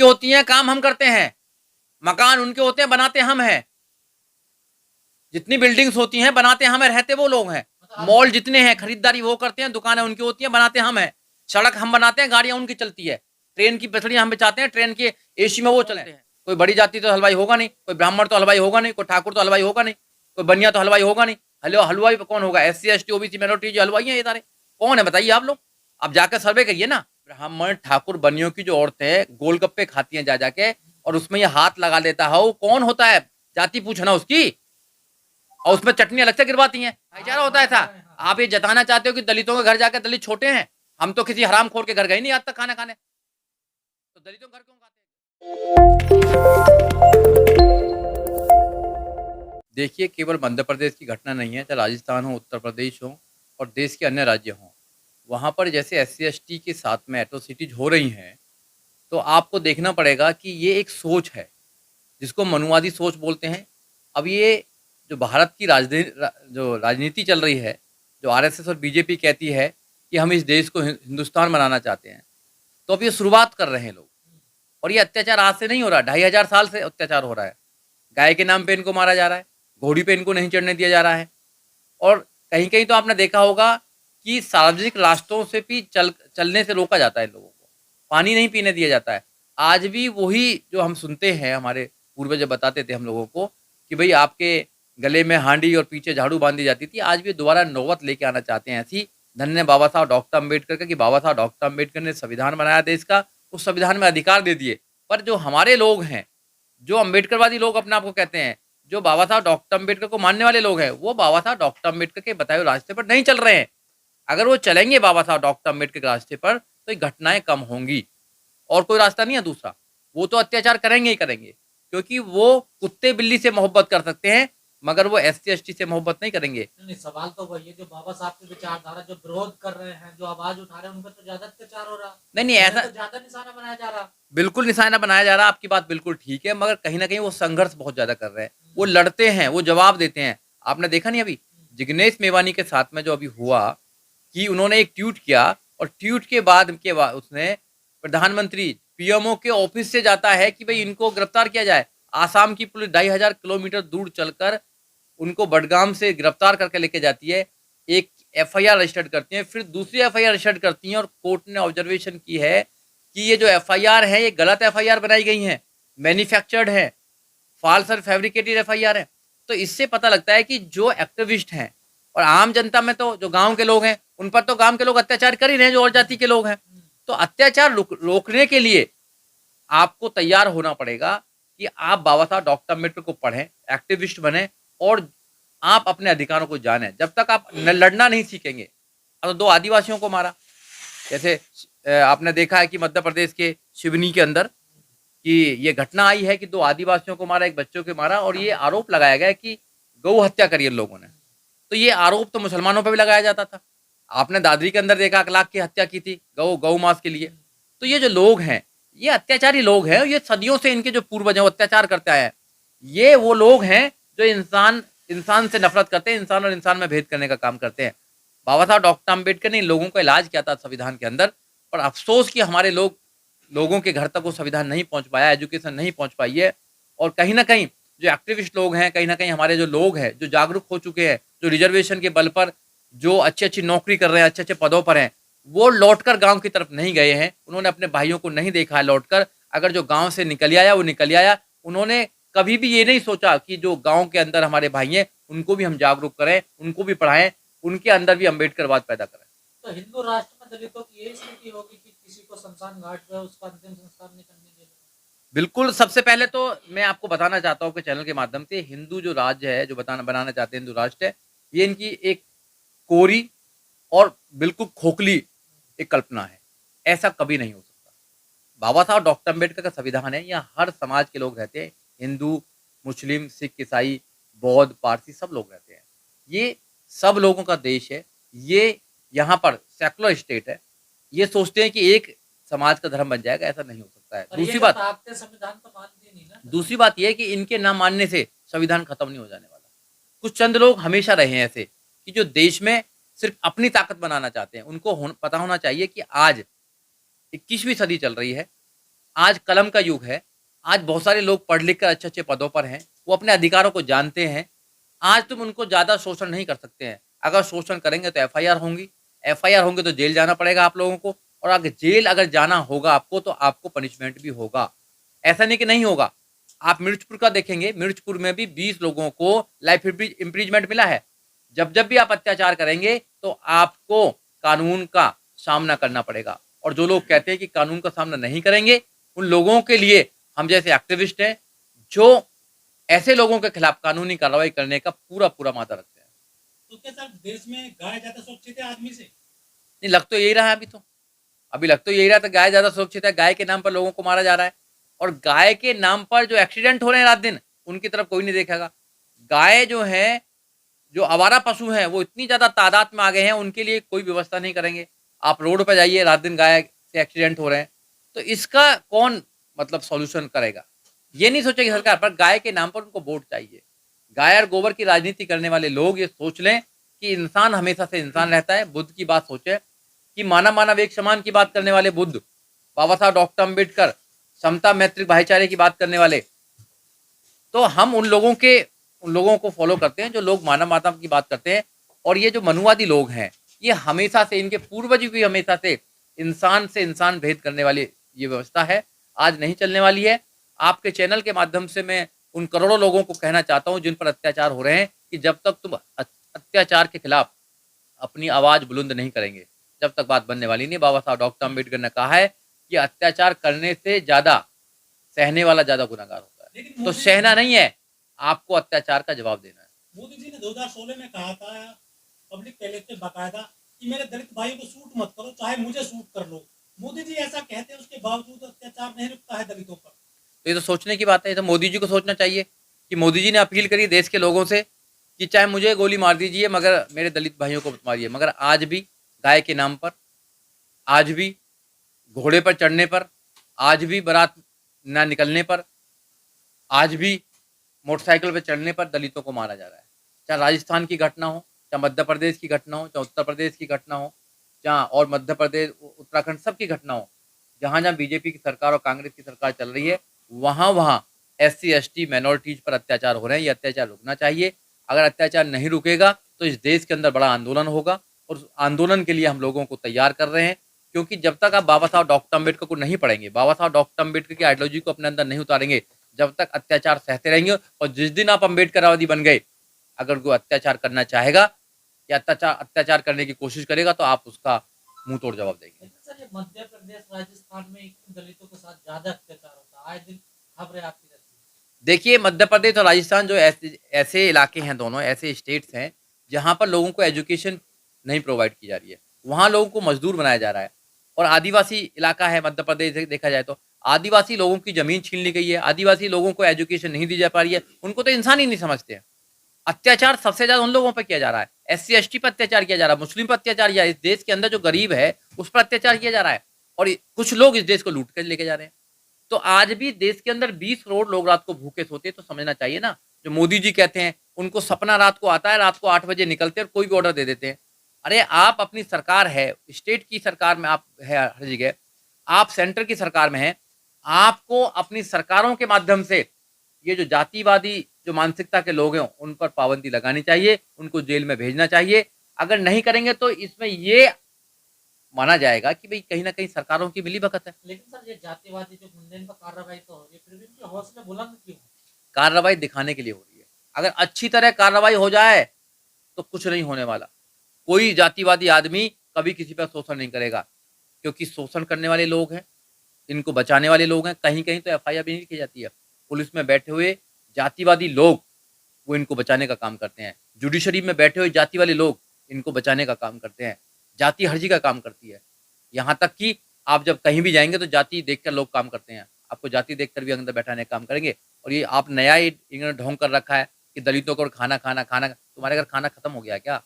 होती हैं, काम हम करते हैं, मकान उनके होते हैं, बनाते हम हैं, जितनी बिल्डिंग्स होती हैं बनाते हम हैं, रहते वो लोग हैं, मॉल जितने हैं खरीदारी वो करते हैं, दुकानें उनकी होती हैं, बनाते हम हैं, सड़क हम बनाते हैं, गाड़ियां उनकी चलती है, ट्रेन की पटरियां हम बिछाते हैं, ट्रेन के एसी में वो चलते हैं। कोई बड़ी जाति तो हलवाई होगा नहीं, कोई ब्राह्मण तो हलवाई होगा नहीं, कोई ठाकुर तो हलवाई होगा नहीं, कोई बनिया तो हलवाई होगा नहीं। हलवाई कौन होगा? SC ST OBC माइनॉरिटी जो हलवाई है ये सारे कौन है बताइए आप लोग? आप जाकर सर्वे करिए ना। ब्राह्मण ठाकुर बनियों की जो औरतें गोलगप्पे खाती हैं जा जाके और उसमें ये हाथ लगा देता है, वो कौन होता है? जाति पूछना उसकी, और उसमें चटनी अलग से गिरवाती हैं, भाईचारा होता है ऐसा। आप ये जताना चाहते हो कि दलितों के घर जाकर दलित छोटे हैं? हम तो किसी हरामखोर के घर गए नहीं आज तक खाना खाने, तो दलितों के घर क्यों खाते हैं? देखिए, केवल मध्य प्रदेश की घटना नहीं है, चाहे राजस्थान हो, उत्तर प्रदेश हो और देश के अन्य राज्य हों, वहाँ पर जैसे SC ST के साथ में एट्रोसिटीज हो रही हैं, तो आपको देखना पड़ेगा कि ये एक सोच है जिसको मनुवादी सोच बोलते हैं। अब ये जो भारत की जो राजनीति चल रही है, जो RSS और BJP कहती है कि हम इस देश को हिंदुस्तान बनाना चाहते हैं, तो अब ये शुरुआत कर रहे हैं लोग। और ये अत्याचार आज से नहीं हो रहा, 2500 साल से अत्याचार हो रहा है। गाय के नाम पे इनको मारा जा रहा है, घोड़ी पे इनको नहीं चढ़ने दिया जा रहा है, और कहीं कहीं तो आपने देखा होगा कि सार्वजनिक रास्तों से भी चलने से रोका जाता है लोगों को, पानी नहीं पीने दिया जाता है। आज भी वही जो हम सुनते हैं, हमारे पूर्वज बताते थे हम लोगों को कि भाई आपके गले में हांडी और पीछे झाड़ू बांधी जाती थी, आज भी दोबारा नौबत लेके आना चाहते हैं ऐसी। धन्य बाबा साहब डॉक्टर अम्बेडकर का कि बाबा साहब डॉक्टर अम्बेडकर ने संविधान बनाया देश का, उस संविधान में अधिकार दे दिए। पर जो हमारे लोग हैं, जो अम्बेडकरवादी लोग अपने आप को कहते हैं, जो बाबा साहब डॉक्टर अम्बेडकर को मानने वाले लोग हैं, वो बाबा साहब डॉक्टर अम्बेडकर के बताए हुए रास्ते पर नहीं चल रहे हैं। अगर वो चलेंगे बाबा साहब डॉक्टर अम्बेडकर के रास्ते पर तो ये घटनाएं कम होंगी, और कोई रास्ता नहीं है दूसरा। वो तो अत्याचार करेंगे ही करेंगे, क्योंकि वो कुत्ते बिल्ली से मोहब्बत कर सकते हैं, मगर वो SC ST से मोहब्बत नहीं करेंगे। नहीं, सवाल तो वही है, जो बाबा साहब की विचारधारा जो विरोध कर रहे हैं, जो आवाज उठा रहे हैं, उन पर तो ज्यादा अत्याचार हो रहा। नहीं ऐसा तो ज्यादा निशाना बनाया जा रहा। बिल्कुल निशाना बनाया जा रहा, आपकी बात बिल्कुल ठीक है, मगर कहीं ना कहीं वो संघर्ष बहुत ज्यादा कर रहे हैं, वो लड़ते हैं, वो जवाब देते हैं। आपने देखा नहीं अभी जिग्नेश मेवानी के साथ में जो अभी हुआ कि उन्होंने एक ट्वीट किया, और ट्वीट के बाद उसने प्रधानमंत्री PMO के ऑफिस से जाता है कि भाई इनको गिरफ्तार किया जाए। आसाम की पुलिस 2500 किलोमीटर दूर चलकर उनको बडगाम से गिरफ्तार करके लेके जाती है, एक FIR रजिस्टर्ड करती है, फिर दूसरी FIR रजिस्टर्ड करती हैं, और कोर्ट ने ऑब्जर्वेशन की है कि ये जो FIR है ये गलत FIR बनाई गई हैं, मैन्युफैक्चर्ड है, फॉल्स और फैब्रिकेटेड FIR है। तो इससे पता लगता है कि जो एक्टिविस्ट हैं और आम जनता में तो जो गांव के लोग हैं, उन पर तो गांव के लोग अत्याचार कर ही रहे हैं, जो और जाति के लोग हैं। तो अत्याचार रोकने के लिए आपको तैयार होना पड़ेगा कि आप बाबा साहब डॉक्टर अम्बेडकर को पढ़ें, एक्टिविस्ट बने, और आप अपने अधिकारों को जानें। जब तक आप लड़ना नहीं सीखेंगे। अब 2 आदिवासियों को मारा, जैसे आपने देखा है कि मध्य प्रदेश के सिवनी के अंदर कि ये घटना आई है कि 2 आदिवासियों को मारा, एक बच्चों को मारा, और ये आरोप लगाया गया कि गौ हत्या करी इन लोगों ने। तो ये आरोप तो मुसलमानों पर भी लगाया जाता था। आपने दादरी के अंदर देखा, अखलाक की हत्या की थी गौ मांस के लिए। तो ये जो लोग हैं, ये अत्याचारी लोग हैं, ये सदियों से इनके जो पूर्वज हैं वो अत्याचार करते आए हैं। ये वो लोग हैं जो इंसान से नफरत करते हैं, इंसान और इंसान में भेद करने का काम करते हैं। बाबा साहब डॉक्टर अम्बेडकर ने लोगों का इलाज किया था संविधान के अंदर, और अफसोस कि हमारे लोगों के घर तक वो संविधान नहीं पहुंच पाया, एजुकेशन नहीं पहुंच पाई है। और कहीं ना कहीं जो एक्टिविस्ट लोग हैं, कहीं ना कहीं हमारे जो लोग हैं जो जागरूक हो चुके हैं, जो रिजर्वेशन के बल पर जो अच्छी अच्छी नौकरी कर रहे हैं, अच्छे अच्छे पदों पर हैं, वो लौटकर गांव की तरफ नहीं गए हैं। उन्होंने अपने भाइयों को नहीं देखा है लौटकर। अगर जो गांव से निकल आया वो निकल आया। उन्होंने कभी भी ये नहीं सोचा कि जो गांव के अंदर हमारे भाई हैं उनको भी हम जागरूक करें, उनको भी पढ़ाएं, उनके अंदर भी अम्बेडकरवाद पैदा करें। तो हिंदू राष्ट्र में दलितों की यही स्थिति होगी कि किसी को शमशान घाट पर उसका अंतिम संस्कार नहीं करने देंगे। बिल्कुल, सबसे पहले तो मैं आपको बताना चाहता हूँ कि चैनल के माध्यम से हिंदू जो राज्य है, जो बनाना चाहते हैं हिंदू राष्ट्र है, ये इनकी एक कोरी और बिल्कुल खोखली एक कल्पना है। ऐसा कभी नहीं हो सकता। बाबा साहब डॉक्टर अम्बेडकर का संविधान है, यहाँ हर समाज के लोग रहते हैं, हिंदू, मुस्लिम, सिख, ईसाई, बौद्ध, पारसी सब लोग रहते हैं। ये सब लोगों का देश है। ये यहाँ पर सेकुलर स्टेट है। ये सोचते हैं कि एक समाज का धर्म बन जाएगा, ऐसा नहीं हो सकता है। संविधान तो मानते नहीं ना। दूसरी बात यह है कि इनके ना मानने से संविधान खत्म नहीं हो जाने वाला। कुछ चंद लोग हमेशा रहे हैं ऐसे कि जो देश में सिर्फ अपनी ताकत बनाना चाहते हैं। उनको पता होना चाहिए कि आज 21वीं सदी चल रही है, आज कलम का युग है। आज बहुत सारे लोग पढ़ लिख कर अच्छे-अच्छे पदों पर हैं, वो अपने अधिकारों को जानते हैं। आज तुम उनको ज़्यादा शोषण नहीं कर सकते हैं। अगर शोषण करेंगे तो एफआईआर होंगी, एफआईआर होंगे तो जेल जाना पड़ेगा आप लोगों को, और अगर जेल अगर जाना होगा आपको तो आपको पनिशमेंट भी होगा। ऐसा नहीं कि नहीं होगा। आप मिर्चपुर का देखेंगे, मिर्चपुर में भी 20 लोगों को लाइफ इम्प्रीजमेंट मिला है। जब भी आप अत्याचार करेंगे तो आपको कानून का सामना करना पड़ेगा, और जो लोग कहते हैं कि कानून का सामना नहीं करेंगे, उन लोगों के लिए हम जैसे एक्टिविस्ट हैं जो ऐसे लोगों के खिलाफ कानूनी कार्रवाई करने का पूरा मादा रखते हैं। तो क्या सर देश में गाय ज्यादा सुरक्षित है आदमी से? नहीं, लग तो यही रहा है अभी लग तो यही रहा था, गाय ज्यादा सुरक्षित है, गाय के नाम पर लोगों को मारा जा रहा है, और गाय के नाम पर जो एक्सीडेंट हो रहे हैं रात दिन, उनकी तरफ कोई नहीं देखेगा। गाय जो है, जो आवारा पशु हैं, वो इतनी ज्यादा तादाद में आ गए हैं, उनके लिए कोई व्यवस्था नहीं करेंगे। आप रोड पर जाइए, रात दिन गाय से एक्सीडेंट हो रहे हैं, तो इसका कौन मतलब सॉल्यूशन करेगा? ये नहीं सोचेगी सरकार, पर गाय के नाम पर उनको वोट चाहिए। गाय और गोबर की राजनीति करने वाले लोग ये सोच लें कि इंसान हमेशा से इंसान रहता है। बुद्ध की बात सोचे कि मानव मानव एक समान की बात करने वाले बुद्ध, बाबा साहब डॉक्टर अम्बेडकर, समता मैत्री भाईचारे की बात करने वाले, तो हम उन लोगों को फॉलो करते हैं जो लोग मानव मानव की बात करते हैं। और ये जो मनुवादी लोग हैं, ये हमेशा से, इनके पूर्वज भी हमेशा से इंसान भेद करने वाली ये व्यवस्था है, आज नहीं चलने वाली है। आपके चैनल के माध्यम से मैं उन करोड़ों लोगों को कहना चाहता हूं जिन पर अत्याचार हो रहे हैं कि जब तक तुम अत्याचार के खिलाफ अपनी आवाज बुलंद नहीं करेंगे, जब तक बात बनने वाली नहीं। बाबा साहब डॉक्टर अम्बेडकर ने कहा है कि अत्याचार करने से ज्यादा सहने वाला ज्यादा गुनाहगार होता है, तो सहना नहीं है, आपको अत्याचार का जवाब देना है। मोदी जी ने 2016 में कहा था पब्लिक टॉयलेट पे बाकायदा कि मेरे दलित भाइयों को शूट मत करो, चाहे मुझे शूट कर लो। मोदी जी ऐसा कहते हैं, उसके बावजूद अत्याचार नहीं रुकता है दलितों पर। तो ये तो सोचने की बात है, ये तो मोदी जी को सोचना चाहिए कि मोदी जी ने अपील करी देश के लोगों से कि चाहे मुझे गोली मार दीजिए मगर मेरे दलित भाइयों को मत मारिए। मगर आज भी गाय के नाम पर, आज भी घोड़े पर चढ़ने पर, आज भी बारात ना निकलने पर, आज भी मोटरसाइकिल पर चढ़ने पर दलितों को मारा जा रहा है। चाहे राजस्थान की घटना हो, चाहे मध्य प्रदेश की घटना हो, चाहे उत्तर प्रदेश की घटना हो, जहाँ और मध्य प्रदेश, उत्तराखंड, सबकी घटना हो, जहाँ जहाँ बीजेपी की सरकार और कांग्रेस की सरकार चल रही है, वहाँ SC ST माइनॉरिटीज पर अत्याचार हो रहे हैं। ये अत्याचार रुकना चाहिए। अगर अत्याचार नहीं रुकेगा तो इस देश के अंदर बड़ा आंदोलन होगा, और उस आंदोलन के लिए हम लोगों को तैयार कर रहे हैं। क्योंकि जब तक आप बाबा साहब डॉक्टर अम्बेडकर को नहीं पढ़ेंगे, बाबा साहब डॉक्टर अम्बेडकर की आइडियोलॉजी को अपने अंदर नहीं उतारेंगे, जब तक अत्याचार सहते रहेंगे। और जिस दिन आप अम्बेडकरवादी बन गए, अगर कोई अत्याचार करना चाहेगा या अत्याचार करने की कोशिश करेगा तो आप उसका मुंह तोड़ जवाब देंगे। सर ये मध्य प्रदेश राजस्थान में दलितों के साथ ज्यादा अत्याचार होता है, आए दिन खबरें आती रहती है। देखिए, मध्य प्रदेश और राजस्थान जो ऐसे इलाके हैं, दोनों ऐसे स्टेट्स हैं जहाँ पर लोगों को एजुकेशन नहीं प्रोवाइड की जा रही है, वहाँ लोगों को मजदूर बनाया जा रहा है। और आदिवासी इलाका है मध्य प्रदेश, देखा जाए तो आदिवासी लोगों की जमीन छीन ली गई है, आदिवासी लोगों को एजुकेशन नहीं दी जा पा रही है, उनको तो इंसान ही नहीं समझते हैं। अत्याचार सबसे ज्यादा उन लोगों पर किया जा रहा है, SC ST पर अत्याचार किया जा रहा है, मुस्लिम पर अत्याचार किया, इस देश के अंदर जो गरीब है उस पर अत्याचार किया जा रहा है, और कुछ लोग इस देश को लूट कर लेके जा रहे हैं। तो आज भी देश के अंदर 20 करोड़ लोग रात को भूखे सोते हैं, तो समझना चाहिए ना। जो मोदी जी कहते हैं, उनको सपना रात को आता है, रात को 8 बजे निकलते हैं और कोई भी ऑर्डर दे देते हैं। अरे आप अपनी सरकार है, स्टेट की सरकार में आप है, हर जगह आप सेंटर की सरकार में है, आपको अपनी सरकारों के माध्यम से ये जो जातिवादी जो मानसिकता के लोग हैं उन पर पाबंदी लगानी चाहिए, उनको जेल में भेजना चाहिए। अगर नहीं करेंगे तो इसमें ये माना जाएगा कि भाई कहीं ना कहीं सरकारों की मिलीभगत है। लेकिन सर ये जातिवादी जो गुंडे इन पर कार्रवाई तो हो रही है, फिर भी इनके हौसले बुलंद क्यों? कार्रवाई दिखाने के लिए हो रही है। अगर अच्छी तरह कार्रवाई हो जाए तो कुछ नहीं होने वाला। कोई जातिवादी आदमी कभी किसी पर शोषण नहीं करेगा, क्योंकि शोषण करने वाले लोग हैं, इनको बचाने वाले लोग हैं। कहीं कहीं तो FIR भी नहीं की जाती है। पुलिस में बैठे हुए जातिवादी लोग वो इनको बचाने का काम करते हैं, जुडिशरी में बैठे हुए जाति वाले लोग इनको बचाने का काम करते हैं। जाति हर जगह काम करती है, यहाँ तक कि आप जब कहीं भी जाएंगे तो जाति देखकर लोग काम करते हैं, आपको जाति देखकर भी अंदर बैठाने का काम करेंगे। और ये आप नया इन्होंने ढोंग कर रखा है कि दलितों को खाना खाना खाना, तुम्हारे घर खाना खत्म हो गया क्या?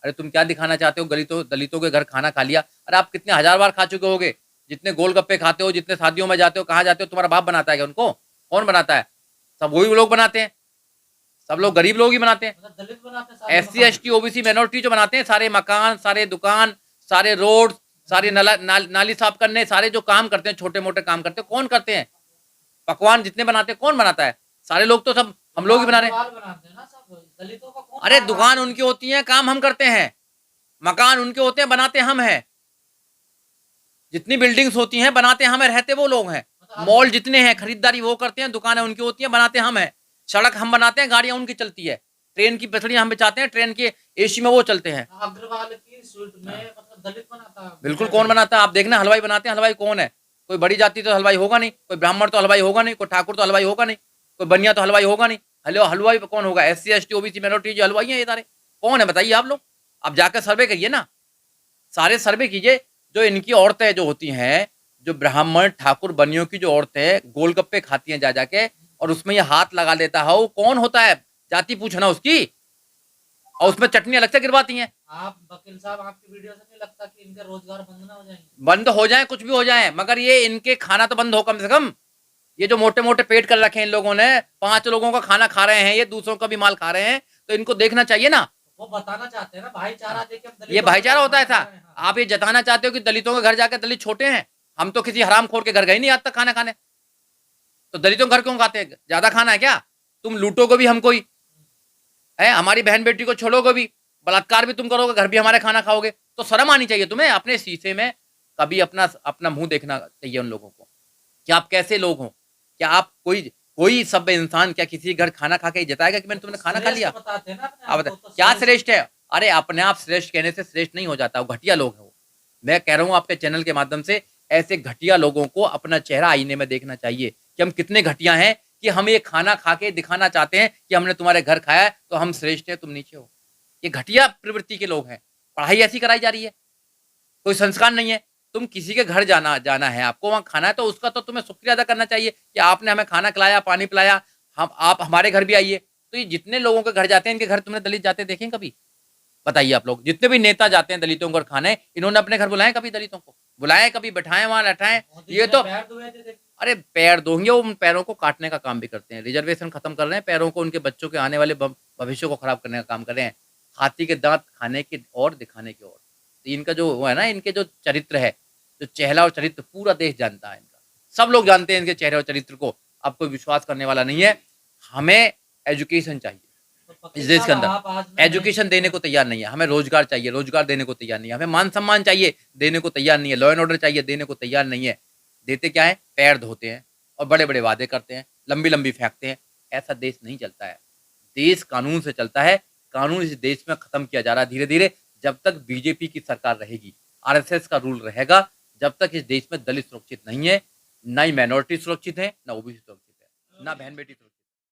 अरे तुम क्या दिखाना चाहते हो? दलितों के घर खाना खा लिया? अरे आप कितने हजार बार खा चुके होगे, जितने गोलगप्पे खाते हो, जितने शादियों में जाते हो, कहाँ जाते हो, तुम्हारा बाप बनाता है क्या उनको? कौन बनाता है? सब वही लोग बनाते हैं, सब लोग गरीब लोग ही बनाते हैं। दलित बनाते हैं, SC ST OBC माइनॉरिटी जो बनाते हैं, सारे मकान, सारे दुकान, सारे रोड, सारी नाली साफ करने, सारे जो काम करते हैं, छोटे मोटे काम करते हैं, कौन करते हैं? पकवान जितने बनाते हैं कौन बनाता है? सारे लोग तो सब हम लोग ही बना रहे हैं। बनाते हैं ना सब, दलितों का कौन अरे बना दुकान रहा है? उनकी होती है, काम हम करते हैं। मकान उनके होते हैं, बनाते हम हैं। जितनी बिल्डिंग्स होती हैं बनाते हम हैं, रहते वो लोग हैं। मतलब मॉल जितने हैं, खरीदारी वो करते हैं, दुकानें उनकी होती हैं, बनाते हम हैं। सड़क हम बनाते हैं, गाड़ियां उनकी चलती है। ट्रेन की पटरियां हम बिछाते हैं, ट्रेन के एसी में वो चलते हैं। अग्रवाल की स्वीट में मतलब दलित बनाता है। बिल्कुल कौन बनाता है? आप देखना, हलवाई बनाते हैं। हलवाई कौन है? कोई बड़ी जाति तो हलवाई होगा नहीं, कोई ब्राह्मण तो हलवाई होगा नहीं, कोई ठाकुर तो हलवाई होगा नहीं, कोई बनिया तो हलवाई होगा नहीं। हलवाई कौन होगा? SC ST OBC माइनॉरिटी जो हलवाई है ये सारे कौन है बताइए आप लोग? आप जाकर सर्वे करिए ना, सारे सर्वे कीजिए। जो इनकी औरतें जो होती हैं, जो ब्राह्मण ठाकुर बनियों की जो औरतें गोलगप्पे खाती हैं जा जाके, और उसमें ये हाथ लगा देता है, वो कौन होता है? जाति पूछना उसकी। और उसमें चटनी अलग से गिरवाती हैं। आप वकील साहब, आपकी वीडियो से नहीं लगता कि इनके रोजगार बंद ना हो जाएंगे? बंद हो जाए, कुछ भी हो जाए, मगर ये इनके खाना तो बंद हो कम से कम। ये जो मोटे मोटे पेट कर रखे हैं इन लोगों ने, 5 लोगों का खाना खा रहे हैं, ये दूसरों का भी माल खा रहे हैं, तो इनको देखना चाहिए ना। वो बताना चाहते हैं ना भाईचारा देके हम दलितों ये का भाईचारा होता है खाना था। खा रहे हैं। आप ये जताना चाहते हो कि दलितों के घर जाकर दलित छोटे हैं। हम तो किसी हरामखोर के घर गए नहीं आज तक खाना खाने, तो दलितों के घर क्यों खाते हैं? ज्यादा खाना है क्या? तुम लूटोगे भी हमको ही है, हमारी बहन बेटी को छोड़ोगे भी, बलात्कार भी तुम करोगे, घर भी हमारे खाना खाओगे, तो शर्म आनी चाहिए तुम्हें। अपने शीशे में कभी अपना अपना मुंह देखना चाहिए उन लोगों को कि आप कैसे लोग हो। क्या आप कोई सभ्य इंसान क्या किसी घर खाना खा के जताएगा कि मैंने तुमने खाना खा लिया? श्रेष्ठ बताते हैं ना अपने आप आप बता, को, तो क्या श्रेष्ठ है? अरे अपने आप श्रेष्ठ कहने से श्रेष्ठ नहीं हो जाता, वो घटिया लोग हैं वो। मैं कह रहा हूं आपके चैनल के माध्यम से, ऐसे घटिया लोगों को अपना चेहरा आईने में देखना चाहिए कि हम कितने घटिया हैं, कि हम ये खाना खा के दिखाना चाहते हैं कि हमने तुम्हारे घर खाया है तो हम श्रेष्ठ है, तुम नीचे हो। ये घटिया प्रवृत्ति के लोग हैं। पढ़ाई ऐसी कराई जा रही है, कोई संस्कार नहीं है। तुम किसी के घर जाना है, आपको वहां खाना है, तो उसका तो तुम्हें शुक्रिया अदा करना चाहिए कि आपने हमें खाना खिलाया, पानी पिलाया, आप हमारे घर भी आइए। तो ये जितने लोगों के घर जाते हैं, इनके घर तुमने दलित जाते देखें कभी? बताइए आप लोग। जितने भी नेता जाते हैं दलितों को खाने, इन्होंने अपने घर बुलाए कभी? दलितों को बुलाए कभी? बैठाए वहां, बैठाए? मोदी ये जी तो ने पैर धोए थे, देखिए। अरे पैर दोगे, वो उन पैरों को काटने का काम भी करते हैं। रिजर्वेशन खत्म कर रहे हैं, पैरों को, उनके बच्चों के आने वाले भविष्य को खराब करने का काम कर रहे हैं। हाथी के दांत खाने की और दिखाने की और। तो इनका जो वो है ना, इनके जो चरित्र है, जो चेहरा और चरित्र पूरा देश जानता है इनका, सब लोग जानते हैं इनके चेहरे और चरित्र को। अब कोई विश्वास करने वाला नहीं है। हमें एजुकेशन चाहिए तो इस वकील देश के साहब, आप अंदर। आज में एजुकेशन देने को तैयार नहीं है। हमें रोजगार चाहिए, रोजगार देने को तैयार नहीं है। हमें मान सम्मान चाहिए, देने को तैयार नहीं है। लॉ एंड ऑर्डर चाहिए, देने को तैयार नहीं है। देते क्या है? पैर धोते हैं और बड़े बड़े वादे करते हैं, लंबी लंबी फेंकते हैं। ऐसा देश नहीं चलता है। देश कानून से चलता है। कानून इस देश में खत्म किया जा रहा है धीरे धीरे। जब तक बीजेपी की सरकार रहेगी, RSS का रूल रहेगा, जब तक इस देश में दलित सुरक्षित नहीं है, ना ही माइनॉरिटी सुरक्षित है, ना OBC सुरक्षित है, ना बहन बेटी सुरक्षित है।